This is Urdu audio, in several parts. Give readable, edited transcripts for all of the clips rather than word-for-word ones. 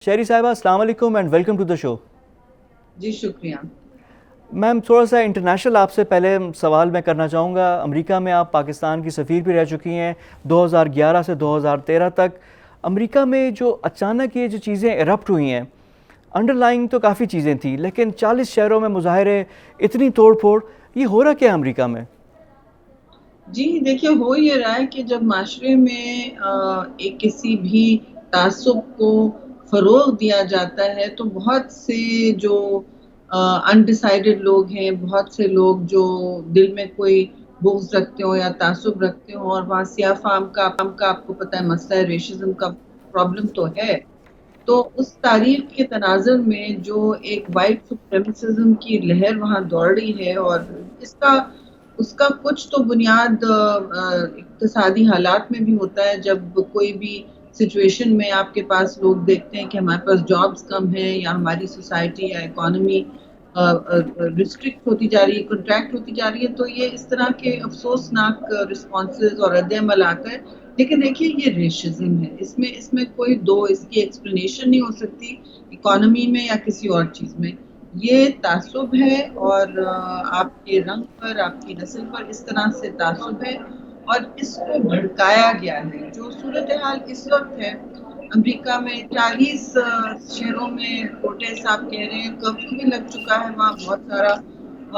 شہری صاحبہ السلام علیکم اینڈ ویلکم ٹو دا شو. جی شکریہ. میم تھوڑا سا انٹرنیشنل آپ سے پہلے سوال میں کرنا چاہوں گا. امریکہ میں آپ پاکستان کی سفیر بھی رہ چکی ہیں 2011 سے 2013 تک. امریکہ میں جو اچانک یہ جو چیزیں ایرپٹ ہوئی ہیں، انڈر لائنگ تو کافی چیزیں تھیں، لیکن 40 شہروں میں مظاہرے، اتنی توڑ پھوڑ، یہ ہو رہا کیا امریکہ میں؟ جی دیکھیے، ہو یہ رہا ہے کہ جب معاشرے میں ایک کسی بھی تعصب کو فروغ دیا جاتا ہے تو بہت سے جو انڈیسائیڈڈ لوگ ہیں، بہت سے لوگ جو دل میں کوئی بغض رکھتے ہوں یا تعصب رکھتے ہوں، اور وہاں سیاہ فام کا آپ کو پتہ ہے مسئلہ ریشزم کا پرابلم تو ہے. تو اس تاریخ کے تناظر میں جو ایک وائٹ سپریمسزم کی لہر وہاں دوڑ رہی ہے، اور اس کا کچھ تو بنیاد اقتصادی حالات میں بھی ہوتا ہے. جب کوئی بھی سچویشن میں آپ کے پاس لوگ دیکھتے ہیں کہ ہمارے پاس جابز کم ہیں یا ہماری سوسائٹی یا اکانومی ریسٹرکٹ ہوتی جا رہی ہے، کنٹریکٹ ہوتی جا رہی ہے، تو یہ اس طرح کے افسوسناک رسپانسز اور رد عمل آتا ہے. لیکن دیکھیے، یہ ریشزم ہے، اس میں کوئی اس کی ایکسپلینیشن نہیں ہو سکتی اکانومی میں یا کسی اور چیز میں. یہ تعصب ہے، اور آپ کے رنگ پر، آپ کی نسل پر اس طرح سے تعصب ہے، اور اس کو بھڑکایا گیا ہے. جو صورتحال اس وقت ہے امریکہ میں، 40 شہروں میں پروٹیسٹ آپ کہہ رہے ہیں، کرفیو بھی لگ چکا ہے وہاں بہت سارا،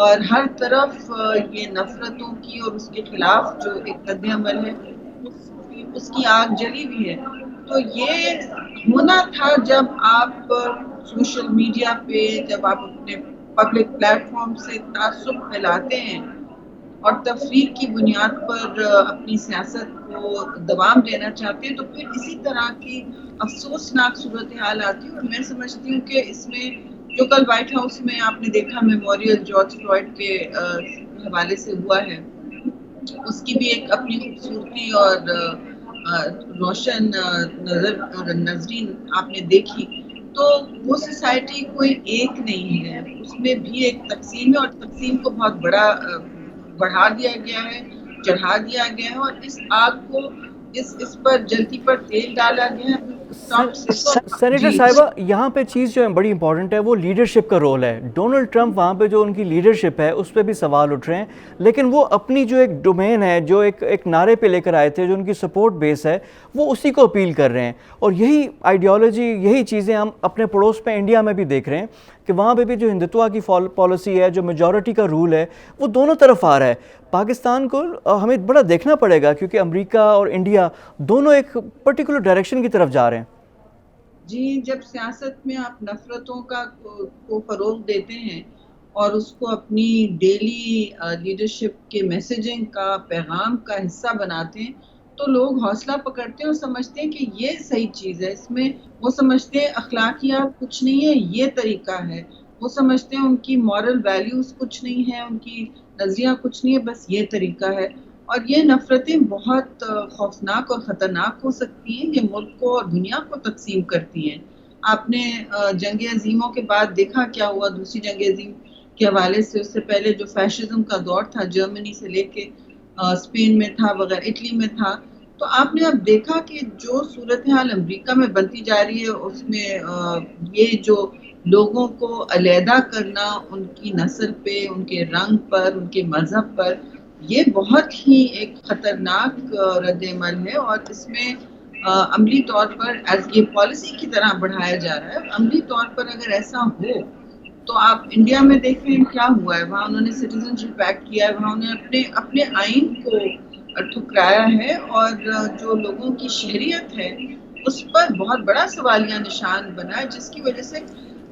اور ہر طرف یہ نفرتوں کی اور اس کے خلاف جو ایک رد عمل ہے اس کی آگ جلی ہوئی ہے. تو یہ ہونا تھا جب آپ سوشل میڈیا پہ، جب آپ اپنے پبلک پلیٹ فارم سے تعصب پھیلاتے ہیں اور تفریق کی بنیاد پر اپنی سیاست کو دوام دینا چاہتے ہیں، تو پھر اسی طرح کی افسوسناک صورتحال آتی ہے. اور میں سمجھتی ہوں کہ اس میں جو کل وائٹ ہاؤس میں آپ نے دیکھا میموریل جارج فلوئڈ کے حوالے سے ہوا ہے، اس کی بھی ایک اپنی خوبصورتی اور روشن نظرین آپ نے دیکھی. تو وہ سوسائٹی کوئی ایک نہیں ہے، اس میں بھی ایک تقسیم ہے، اور تقسیم کو بہت بڑا بڑھا دیا گیا ہے، چڑھا دیا گیا ہے، اور اس آگ کو اس پر جلتی پر تیل ڈالا گیا ہے ٹاپ سے. سینیٹر جی صاحبہ، یہاں پہ چیز جو ہے بڑی امپورٹنٹ ہے، وہ لیڈرشپ کا رول ہے. ڈونلڈ ٹرمپ وہاں پہ جو ان کی لیڈرشپ ہے اس پہ بھی سوال اٹھ رہے ہیں، لیکن وہ اپنی جو ایک ڈومین ہے، جو ایک نعرے پہ لے کر آئے تھے، جو ان کی سپورٹ بیس ہے، وہ اسی کو اپیل کر رہے ہیں. اور یہی آئیڈیالوجی، یہی چیزیں ہم اپنے پڑوس پہ انڈیا میں بھی دیکھ رہے ہیں کہ وہاں پہ بھی جو ہندوتوا کی پالیسی ہے، جو میجورٹی کا رول ہے، وہ دونوں طرف آ رہا ہے. پاکستان کو ہمیں بڑا دیکھنا پڑے گا، کیونکہ امریکہ اور انڈیا دونوں ایک پرٹیکولر ڈائریکشن کی طرف جا رہے ہیں. جی، جب سیاست میں آپ نفرتوں کو فروغ دیتے ہیں اور اس کو اپنی ڈیلی لیڈرشپ کے میسیجنگ کا، پیغام کا حصہ بناتے ہیں، تو لوگ حوصلہ پکڑتے ہیں اور سمجھتے ہیں کہ یہ صحیح چیز ہے. اس میں وہ سمجھتے ہیں اخلاقیات کچھ نہیں ہے، یہ طریقہ ہے. وہ سمجھتے ہیں ان کی مورل ویلیوز کچھ نہیں ہے، ان کی نظریہ کچھ نہیں ہے، بس یہ طریقہ ہے. اور یہ نفرتیں بہت خوفناک اور خطرناک ہو سکتی ہیں. یہ ملک کو اور دنیا کو تقسیم کرتی ہیں. آپ نے جنگ عظیموں کے بعد دیکھا کیا ہوا دوسری جنگ عظیم کے حوالے سے. اس سے پہلے جو فیشزم کا دور تھا، جرمنی سے لے کے اسپین میں تھا وغیرہ، اٹلی میں تھا. تو آپ نے اب دیکھا کہ جو صورتحال امریکہ میں بنتی جا رہی ہے، اس میں یہ جو لوگوں کو علیحدہ کرنا ان کی نسل پہ، ان کے رنگ پر، ان کے مذہب پر، یہ بہت ہی ایک خطرناک رد عمل ہے. اور اس میں عملی طور پر ایز یہ پالیسی کی طرح بڑھایا جا رہا ہے. عملی طور پر اگر ایسا ہو تو آپ انڈیا میں دیکھیں کیا ہوا ہے. وہاں انہوں نے سٹیزن شپ ایکٹ کیا ہے، وہاں انہوں نے اپنے آئین کو ٹھکرایا ہے، اور جو لوگوں کی شہریت ہے اس پر بہت بڑا سوالیہ نشان بنا ہے، جس کی وجہ سے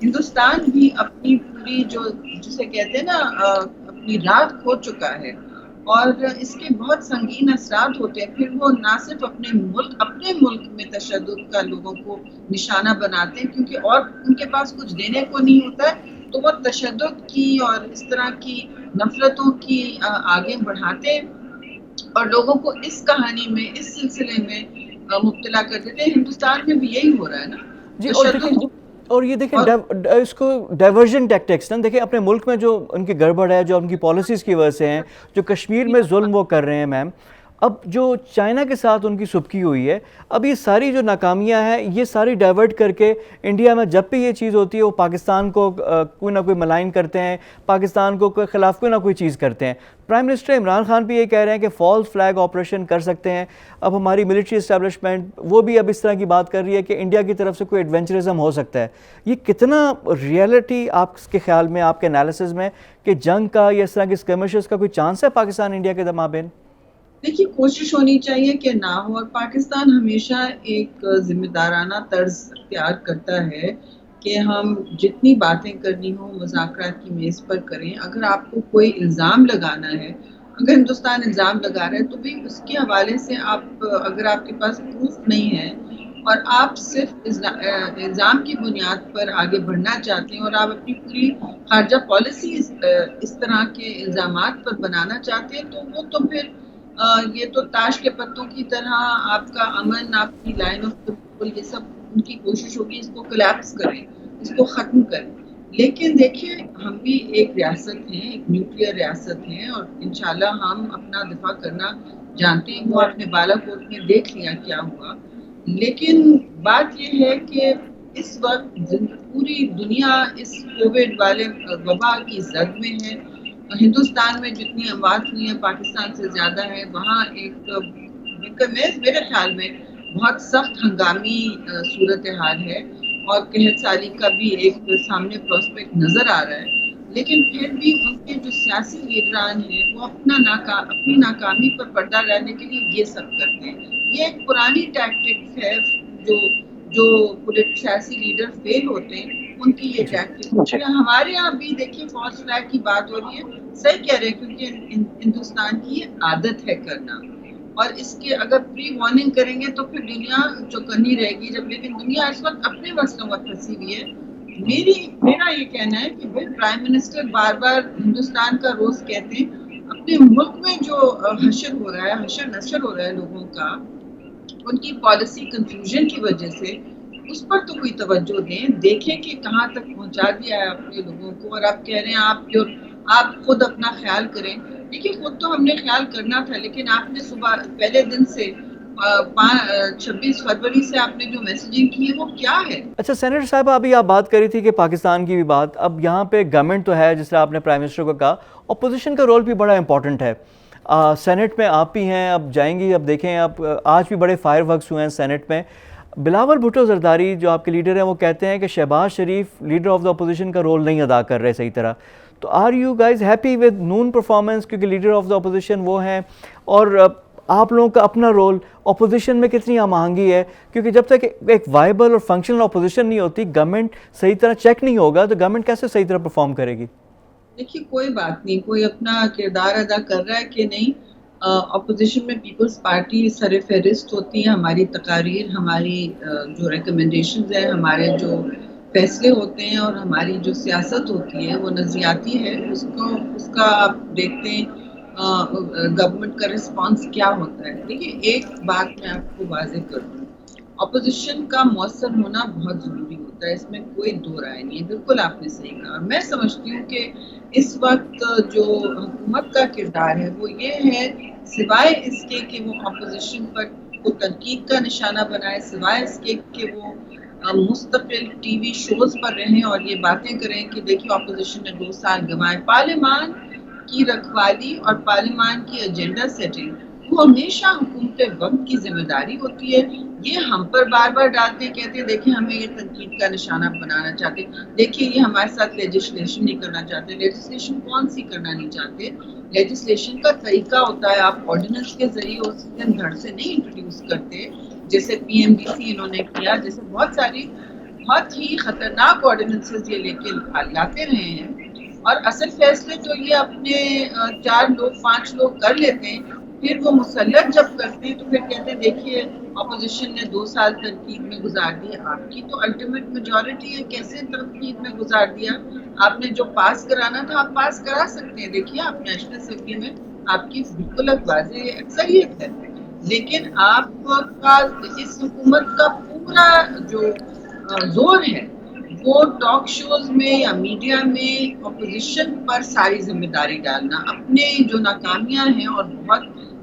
ہندوستان بھی اپنی پوری جو جسے کہتے ہیں نا اپنی رات کھو چکا ہے. اور اس کے بہت سنگین اثرات ہوتے ہیں. پھر وہ نہ صرف اپنے ملک میں تشدد کا لوگوں کو نشانہ بناتے ہیں، کیونکہ اور ان کے پاس کچھ دینے کو نہیں ہوتا ہے، تو وہ تشدد کی اور اس طرح کی نفرتوں کی آگے بڑھاتے ہیں اور لوگوں کو اس کہانی میں، اس سلسلے میں مبتلا کر دیتے ہیں. ہندوستان میں بھی یہی ہو رہا ہے نا، جی، اور دیکھیں، تشدد. اور یہ دیکھیں اور اس کو ڈائیورژن ٹیکٹکس نا، دیکھیں اپنے ملک میں جو ان کی گڑبڑ ہے، جو ان کی پالیسیز کی وجہ سے ہیں، جو کشمیر میں ظلم وہ کر رہے ہیں میم، اب جو چائنا کے ساتھ ان کی سبکی ہوئی ہے، اب یہ ساری جو ناکامیاں ہیں یہ ساری ڈائیورٹ کر کے انڈیا میں جب بھی یہ چیز ہوتی ہے وہ پاکستان کو کوئی نہ کوئی ملائن کرتے ہیں، پاکستان کو خلاف کوئی نہ کوئی چیز کرتے ہیں. پرائم منسٹر عمران خان بھی یہ کہہ رہے ہیں کہ فالس فلیگ آپریشن کر سکتے ہیں. اب ہماری ملٹری اسٹیبلشمنٹ وہ بھی اب اس طرح کی بات کر رہی ہے کہ انڈیا کی طرف سے کوئی ایڈونچرزم ہو سکتا ہے. یہ کتنا ریئلٹی آپ کے خیال میں، آپ کے انالیسز میں، کہ جنگ کا یا اس طرح کی اسکرمشز کا کوئی چانس ہے پاکستان انڈیا کے مابین؟ دیکھیے کوشش ہونی چاہیے کہ نہ ہو، اور پاکستان ہمیشہ ایک ذمہ دارانہ طرز اختیار کرتا ہے کہ ہم جتنی باتیں کرنی ہوں مذاکرات کی میز پر کریں. اگر آپ کو کوئی الزام لگانا ہے، اگر ہندوستان الزام لگا رہا ہے تو بھی اس کے حوالے سے آپ، اگر آپ کے پاس پروف نہیں ہے اور آپ صرف الزام کی بنیاد پر آگے بڑھنا چاہتے ہیں اور آپ اپنی پوری خارجہ پالیسی اس طرح کے الزامات پر بنانا چاہتے ہیں، تو وہ تو پھر یہ تو تاش کے پتوں کی طرح آپ کا امن، آپ کی لائن آف کنٹرول، یہ سب ان کی کوشش ہوگی اس کو کولیپس کریں، اس کو ختم کریں. لیکن دیکھیے ہم بھی ایک ریاست ہیں، ایک نیوکلیئر ریاست ہیں، اور انشاءاللہ ہم اپنا دفاع کرنا جانتے ہیں. وہ آپ نے بالا کوٹ میں دیکھ لیا کیا ہوا. لیکن بات یہ ہے کہ اس وقت پوری دنیا اس کووڈ والے وبا کی زد میں ہے. ہندوستان میں جتنی اموات ہوئی ہیں پاکستان سے زیادہ ہے. وہاں ایک میرے خیال میں بہت سخت ہنگامی صورتحال ہے، اور قحط سالی کا بھی ایک سامنے پراسپیکٹ نظر آ رہا ہے. لیکن پھر بھی ان کے جو سیاسی لیڈران ہیں وہ اپنی ناکامی پر پردہ ڈالنے کے لیے یہ سب کرتے ہیں. یہ ایک پرانی ٹیکٹکس ہے، جو سیاسی لیڈر فیل ہوتے ہیں ان کی یہ ٹیکٹک ہے. ہمارے یہاں بھی دیکھیے فالس فلیگ کی بات ہو رہی ہے، صحیح کہہ رہے ہیں، کیونکہ ہندوستان کی یہ عادت ہے کرنا، اور اس کے اگر پری وارننگ کریں گے تو پھر دنیا چوکنی رہے گی. جب لیکن دنیا اس وقت اپنے مسئلوں میں پھنسی ہوئی ہے. میرا یہ کہنا ہے کہ پرائم منسٹر بار بار ہندوستان کا روز کہتے ہیں، اپنے ملک میں جو حشر ہو رہا ہے، حشر نشر ہو رہا ہے لوگوں کا ان کی پالیسی کنفیوژن کی وجہ سے، اس پر تو کوئی توجہ دیں، دیکھیں کہ کہاں تک پہنچا دیا ہے اپنے لوگوں کو. اور آپ کہہ رہے ہیں آپ خود اپنا خیال کریں. دیکھیے خود تو ہم نے خیال کرنا تھا، لیکن آپ نے صبح پہلے دن سے 26 فروری سے آپ نے جو میسیجنگ کی ہے وہ کیا ہے؟ اچھا سینیٹر صاحبہ، ابھی آپ بات کری تھی کہ پاکستان کی بھی بات، اب یہاں پہ گورنمنٹ تو ہے جس طرح آپ نے پرائم منسٹر کو کہا، اپوزیشن کا رول بھی بڑا امپورٹنٹ ہے. سینٹ میں آپ بھی ہیں، اب جائیں گی، اب دیکھیں اب آج بھی بڑے فائر ورکس ہوئے ہیں سینٹ میں. بلاول بھٹو زرداری جو آپ کے لیڈر ہیں وہ کہتے ہیں کہ Shehbaz Sharif leader of the opposition کا رول نہیں ادا کر رہے صحیح طرح. تو are you guys happy with نون پرفارمنس، کیونکہ لیڈر آف دا اپوزیشن وہ ہیں، اور آپ لوگوں کا اپنا رول اپوزیشن میں کتنی ہم آہنگی ہے؟ کیونکہ جب تک ایک وائبل اور فنکشنل اپوزیشن نہیں ہوتی، گورنمنٹ صحیح طرح چیک نہیں ہوگا تو گورنمنٹ کیسے صحیح طرح پرفارم کرے گی؟ دیکھیے کوئی بات نہیں، کوئی اپنا کردار ادا کر رہا ہے کہ نہیں. اپوزیشن میں پیپلز پارٹی سر فہرست ہوتی ہے. ہماری تقاریر، ہماری جو ریکمنڈیشنز ہیں، ہمارے جو فیصلے ہوتے ہیں اور ہماری جو سیاست ہوتی ہے وہ نظریاتی ہے. اس کا آپ دیکھتے ہیں گورنمنٹ کا رسپانس کیا ہوتا ہے. دیکھیے ایک بات میں آپ کو واضح کر دوں، اپوزیشن کا مؤثر ہونا بہت ضروری ہوتا ہے، اس میں کوئی دو رائے نہیں ہے. بالکل آپ نے صحیح کہا. اور میں سمجھتی ہوں کہ اس وقت جو حکومت کا کردار ہے وہ یہ ہے، سوائے اس کے کہ وہ اپوزیشن پر کو تنقید کا نشانہ بنائے، سوائے اس کے کہ وہ مستقل ٹی وی شوز پر رہیں اور یہ باتیں کریں کہ دیکھیے اپوزیشن نے 2 سال گنوائے. پارلیمان کی رکھوالی اور پارلیمان کی ایجنڈا سیٹنگ وہ ہمیشہ حکومت وقت کی ذمہ داری ہوتی ہے. یہ ہم پر بار بار ڈالتے ہیں، کہتے ہیں دیکھیں ہمیں یہ تنقید کا نشانہ بنانا چاہتے ہیں، دیکھیں یہ ہمارے ساتھ لیجسلیشن نہیں کرنا چاہتے. لیجسلیشن کون سی کرنا نہیں چاہتے؟ لیجسلیشن کا طریقہ ہوتا ہے، آپ آرڈیننس کے ذریعے اس دن دھڑ سے نہیں انٹروڈیوس کرتے، جیسے پی ایم ڈی سی انہوں نے کیا، جیسے بہت ساری بہت ہی خطرناک آرڈیننسز یہ لے کے لاتے رہے ہیں. اور اصل فیصلے تو یہ اپنے 4 لوگ 5 لوگ کر لیتے ہیں، پھر وہ مسلط جب کرتے ہیں تو پھر کہتے ہیں دیکھیے اپوزیشن نے 2 سال تنقید میں گزار دیے. آپ کی تو الٹیمیٹ میجورٹی ہے، کیسے تنقید میں گزار دیا؟ آپ نے جو پاس کرانا تھا آپ پاس کرا سکتے ہیں. دیکھیے آپ نیشنل اسمبلی میں آپ کی بالکل واضح اکثریت ہے، لیکن آپ کا اس حکومت کا پورا جو زور ہے وہ ٹاک شوز میں یا میڈیا میں اپوزیشن پر ساری ذمہ داری ڈالنا، اپنے جو ناکامیاں ہیں اور بہت